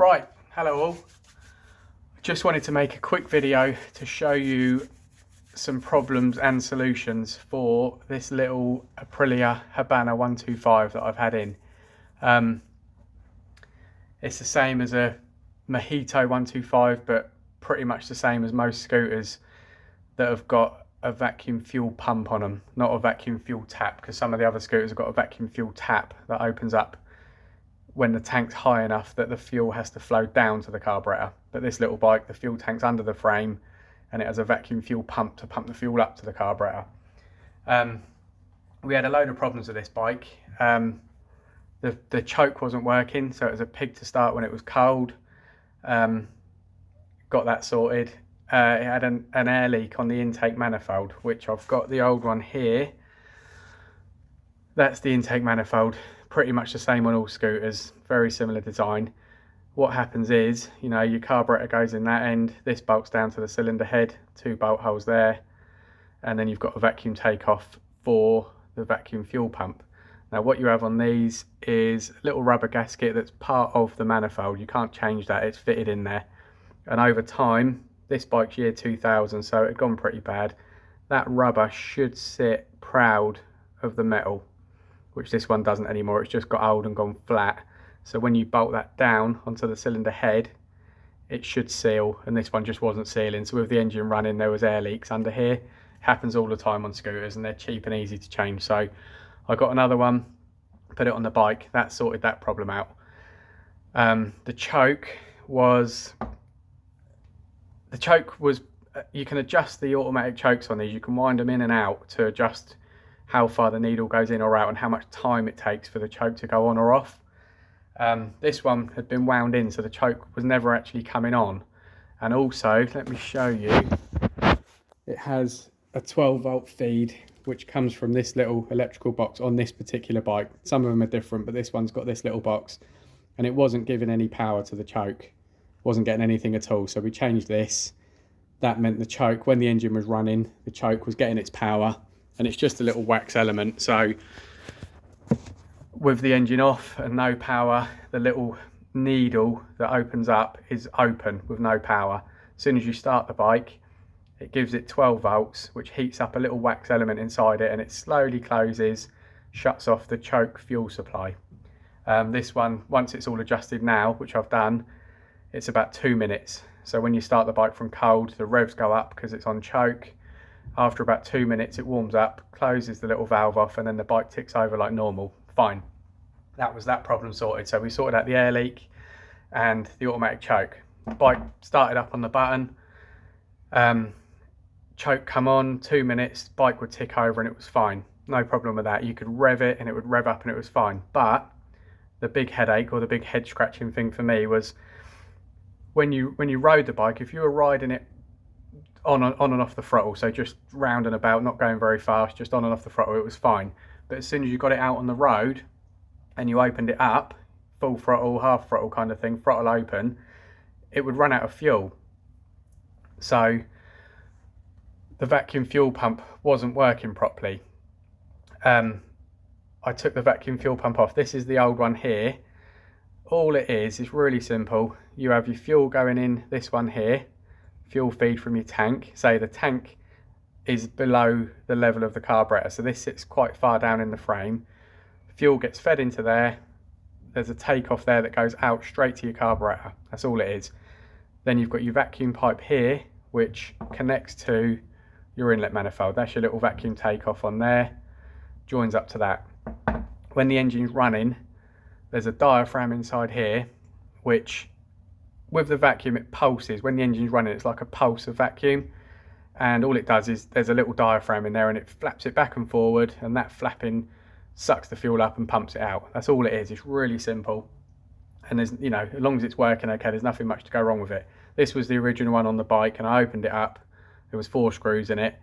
Right, hello all. Just wanted to make a quick video to show you some problems and solutions for this little Aprilia Habana 125 that I've had in. It's the same as a Mojito 125, but pretty much the same as most scooters that have got a vacuum fuel pump on them, not a vacuum fuel tap, because some of the other scooters have got a vacuum fuel tap that opens up when the tank's high enough that the fuel has to flow down to the carburetor. But this little bike, the fuel tank's under the frame and it has a vacuum fuel pump to pump the fuel up to the carburetor. We had a load of problems with this bike. The choke wasn't working, so it was a pig to start when it was cold. Got that sorted. It had an air leak on the intake manifold, which I've got the old one here. That's the intake manifold, pretty much the same on all scooters, very similar design. What happens is, you know, your carburetor goes in that end, this bolts down to the cylinder head, 2 bolt holes there, and then you've got a vacuum takeoff for the vacuum fuel pump. Now what you have on these is a little rubber gasket that's part of the manifold. You can't change that, it's fitted in there. And over time, this bike's year 2000, so it had gone pretty bad. That rubber should sit proud of the metal, which this one doesn't anymore. It's just got old and gone flat. So when you bolt that down onto the cylinder head, it should seal, and this one just wasn't sealing. So with the engine running, there was air leaks under here. It happens all the time on scooters, and they're cheap and easy to change. So I got another one, put it on the bike. That sorted that problem out. The choke was, you can adjust the automatic chokes on these. You can wind them in and out to adjust how far the needle goes in or out and how much time it takes for the choke to go on or off. This one had been wound in, so the choke was never actually coming on. And also, let me show you, it has a 12-volt feed which comes from this little electrical box on this particular bike. Some of them are different, but this one's got this little box, and it wasn't giving any power to the choke, wasn't getting anything at all. So we changed this. That meant the choke, when the engine was running, the choke was getting its power, and it's just a little wax element. So with the engine off and no power, the little needle that opens up is open with no power. As soon as you start the bike, it gives it 12 volts, which heats up a little wax element inside it, and it slowly closes, shuts off the choke fuel supply. This one, once it's all adjusted now, which I've done, it's about 2 minutes. So when you start the bike from cold, the revs go up because it's on choke. After about 2 minutes, it warms up, closes the little valve off, and then the bike ticks over like normal. Fine. That was that problem sorted. So we sorted out the air leak and the automatic choke. Bike started up on the button. Choke come on, 2 minutes, bike would tick over and it was fine. No problem with that. You could rev it and it would rev up and it was fine. But the big headache, or the big head scratching thing for me, was when you rode the bike, if you were riding it on and off the throttle, so just round and about, not going very fast, just on and off the throttle, it was fine. But as soon as you got it out on the road and you opened it up, full throttle, half throttle kind of thing, throttle open, it would run out of fuel. So the vacuum fuel pump wasn't working properly. I took the vacuum fuel pump off. This is the old one here. All it is really simple. You have your fuel going in this one here, fuel feed from your tank. Say the tank is below the level of the carburetor, so this sits quite far down in the frame. Fuel gets fed into there. There's a takeoff there that goes out straight to your carburetor. That's all it is. Then you've got your vacuum pipe here, which connects to your inlet manifold. That's your little vacuum takeoff on there, joins up to that. When the engine's running, there's a diaphragm inside here, which with the vacuum it pulses. When the engine's running, it's like a pulse of vacuum, and all it does is there's a little diaphragm in there and it flaps it back and forward, and that flapping sucks the fuel up and pumps it out. That's all it is. It's really simple, and there's, you know, as long as it's working okay, there's nothing much to go wrong with it. This was the original one on the bike, and I opened it up. There was 4 screws in it,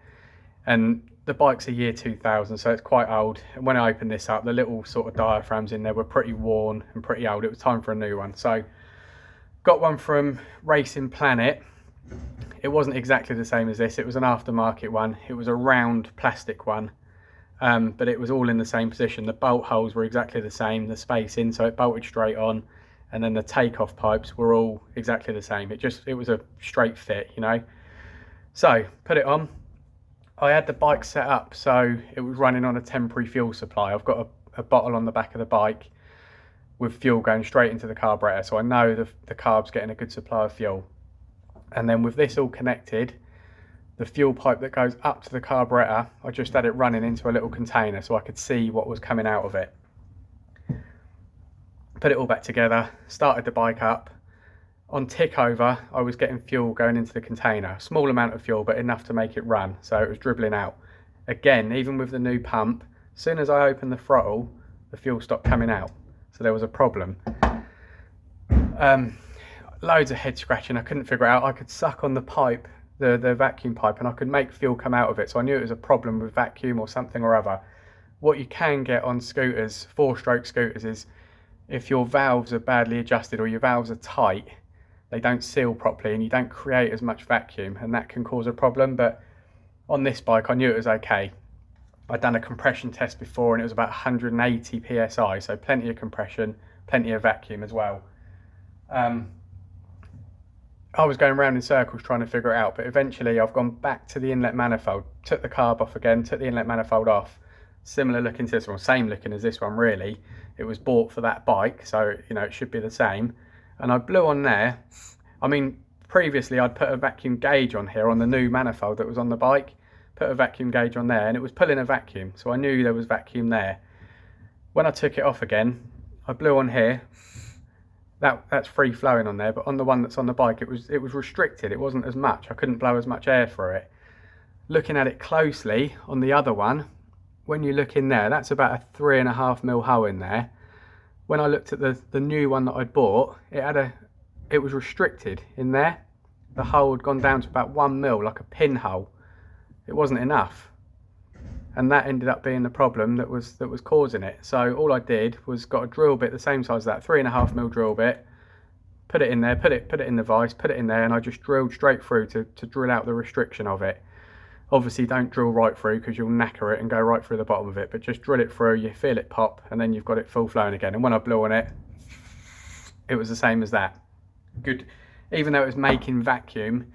and the bike's a year 2000, so it's quite old. And when I opened this up, the little sort of diaphragms in there were pretty worn and pretty old. It was time for a new one. So got one from Racing Planet. It wasn't exactly the same as this. It was an aftermarket one. It was a round plastic one, but it was all in the same position. The bolt holes were exactly the same, the spacing, so it bolted straight on. and then the takeoff pipes were all exactly the same. It was a straight fit, you know. So put it on. I had the bike set up so it was running on a temporary fuel supply. I've got a bottle on the back of the bike with fuel going straight into the carburetor, so I know the carb's getting a good supply of fuel. And then with this all connected, the fuel pipe that goes up to the carburetor, I just had it running into a little container so I could see what was coming out of it. Put it all back together, started the bike up. On tick over, I was getting fuel going into the container. A small amount of fuel, but enough to make it run, so it was dribbling out. Again, even with the new pump, as soon as I opened the throttle, the fuel stopped coming out. So there was a problem. Loads of head scratching, I couldn't figure it out. I could suck on the pipe, the vacuum pipe, and I could make fuel come out of it. So I knew it was a problem with vacuum or something or other. What you can get on scooters, 4-stroke scooters, is if your valves are badly adjusted or your valves are tight, they don't seal properly and you don't create as much vacuum, and that can cause a problem. But on this bike, I knew it was okay. I'd done a compression test before and it was about 180 psi, so plenty of compression, plenty of vacuum as well. I was going around in circles trying to figure it out, but eventually I've gone back to the inlet manifold, took the carb off again, took the inlet manifold off. Similar looking to this one, same looking as this one really. It was bought for that bike, so you know it should be the same. And I blew on there. I mean, previously I'd put a vacuum gauge on here on the new manifold that was on the bike. Put a vacuum gauge on there and it was pulling a vacuum, so I knew there was vacuum there. When I took it off again, I blew on here. That's free flowing on there, but on the one that's on the bike, it was restricted. It wasn't as much. I couldn't blow as much air through it. Looking at it closely on the other one, when you look in there, that's about a 3.5mm hole in there. When I looked at the new one that I'd bought, it was restricted in there. The hole had gone down to about 1mm, like a pinhole. It wasn't enough, and that ended up being the problem that was causing it. So all I did was got a drill bit the same size as that, 3.5mm drill bit, put it in there, put it in the vise, put it in there, and I just drilled straight through to drill out the restriction of it. Obviously don't drill right through because you'll knacker it and go right through the bottom of it, but just drill it through, you feel it pop, and then you've got it full flowing again. And when I blew on it, it was the same as that. Good. Even though it was making vacuum,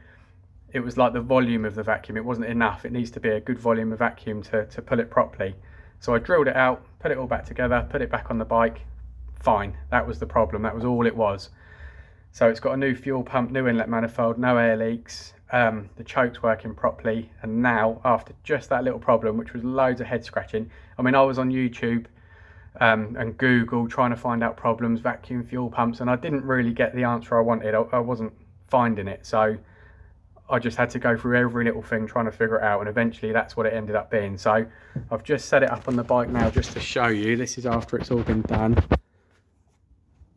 it was like the volume of the vacuum, it wasn't enough. It needs to be a good volume of vacuum to pull it properly. So I drilled it out, put it all back together, put it back on the bike. Fine, that was the problem, that was all it was. So it's got a new fuel pump, new inlet manifold, no air leaks, the choke's working properly. And now, after just that little problem, which was loads of head scratching, I mean, I was on YouTube and Google trying to find out problems, vacuum fuel pumps, and I didn't really get the answer I wanted. I wasn't finding it, so I just had to go through every little thing trying to figure it out, and eventually that's what it ended up being. So I've just set it up on the bike now just to show you. This is after it's all been done.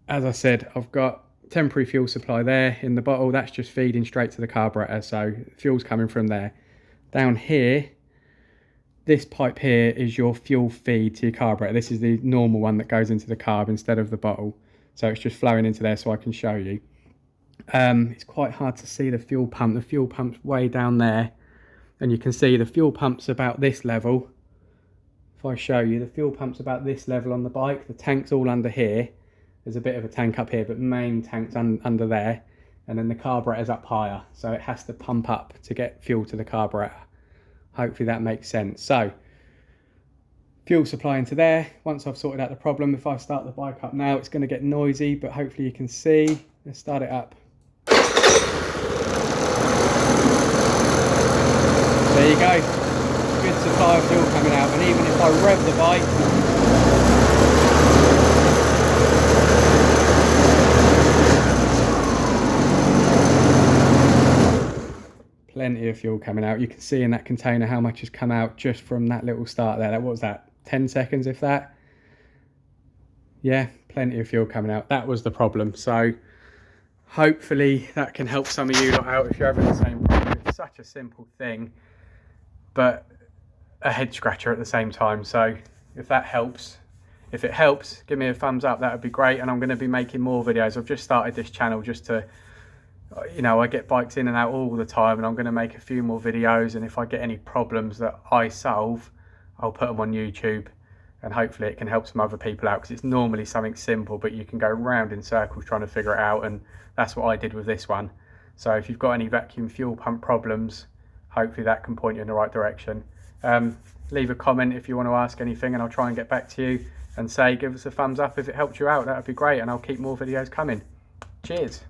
As I said, I've got temporary fuel supply there in the bottle. That's just feeding straight to the carburetor, so fuel's coming from there. Down here, this pipe here is your fuel feed to your carburetor. This is the normal one that goes into the carb instead of the bottle. So it's just flowing into there so I can show you. It's quite hard to see the fuel pump. The fuel pump's way down there, and you can see the fuel pump's about this level. If I show you, the fuel pump's about this level on the bike. The tank's all under here. There's a bit of a tank up here, but main tank's under there, and then the carburetor's up higher, so it has to pump up to get fuel to the carburetor. Hopefully that makes sense. So fuel supply into there. Once I've sorted out the problem, if I start the bike up now, it's going to get noisy, but hopefully you can see. Let's start it up. There you go, good supply of fuel coming out, and even if I rev the bike, plenty of fuel coming out. You can see in that container how much has come out just from that little start there. What was that, 10 seconds if that? Yeah, plenty of fuel coming out. That was the problem. So hopefully that can help some of you lot out if you're having the same problem. It's such a simple thing, but a head scratcher at the same time. So if that helps, if it helps, give me a thumbs up, that would be great. And I'm going to be making more videos. I've just started this channel just to, you know, I get bikes in and out all the time, and I'm going to make a few more videos, and if I get any problems that I solve, I'll put them on YouTube. and hopefully it can help some other people out, because it's normally something simple, but you can go round in circles trying to figure it out, and that's what I did with this one. So if you've got any vacuum fuel pump problems, hopefully that can point you in the right direction. Leave a comment if you want to ask anything, and I'll try and get back to you, and say give us a thumbs up if it helped you out. That would be great, and I'll keep more videos coming. Cheers.